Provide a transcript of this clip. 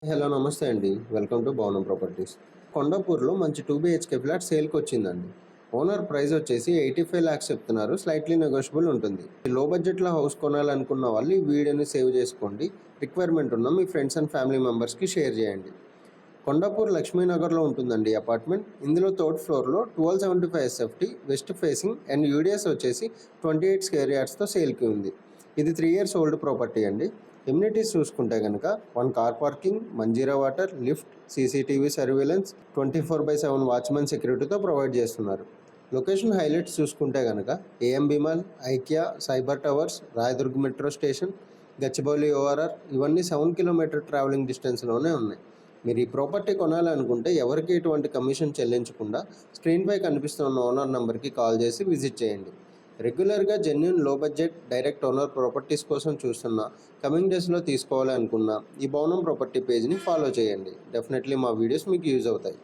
Hello నమస్తే అండి. Welcome to భవనం ప్రాపర్టీస్. కొండాపూర్‌లో మంచి 2 బీహెచ్‌కే ఫ్లాట్ సేల్‌కొచ్చిందండి. ఓనర్ ప్రైస్ వచ్చేసి 85 లాక్స్ చెప్తున్నారు. స్లైట్‌లీ నెగోషియబుల్ ఉంటుంది. లో బడ్జెట్‌లో హౌస్ కొనాలనుకున్న వాళ్ళు ఈ వీడియోని సేవ్ చేసుకోండి. రిక్వైర్మెంట్ ఉన్న మీ ఫ్రెండ్స్ అండ్ ఫ్యామిలీ మెంబర్స్‌కి షేర్ చేయండి. కొండాపూర్ లక్ష్మీనగర్‌లో ఉంటుందండి అపార్ట్మెంట్. ఇందులో థర్డ్ ఫ్లోర్‌లో 1275 SFT west facing and UDS వచ్చేసి 28 స్క్వేర్ యార్డ్స్‌తో సేల్‌కి ఉంది. ఇది 3 ఇయర్స్ ఓల్డ్ ప్రాపర్టీ అండి. ఎమ్యూనిటీస్ చూసుకుంటే కనుక 1 car parking, Manjira water, lift, CCTV surveillance, 24/7 watchman సెక్యూరిటీతో ప్రొవైడ్ చేస్తున్నారు. లొకేషన్ హైలైట్స్ చూసుకుంటే కనుక AMB mall, IKEA, cyber towers, Rayadurg metro station, Gachibowli ORR ఇవన్నీ 7 కిలోమీటర్ ట్రావెలింగ్ డిస్టెన్స్లోనే ఉన్నాయి. మీరు ఈ ప్రాపర్టీ కొనాలనుకుంటే ఎవరికి ఎటువంటి కమిషన్ చెల్లించకుండా స్క్రీన్పై కనిపిస్తున్న ఓనర్ నెంబర్కి కాల్ చేసి విజిట్ చేయండి. రెగ్యులర్గా జెన్యూన్ లో బడ్జెట్ డైరెక్ట్ ఓనర్ ప్రాపర్టీస్ కోసం చూస్తున్న కమింగ్ డేస్లో తీసుకోవాలనుకున్న ఈ భవనం ప్రాపర్టీ పేజ్ని ఫాలో చేయండి. డెఫినెట్లీ మా వీడియోస్ మీకు యూజ్ అవుతాయి.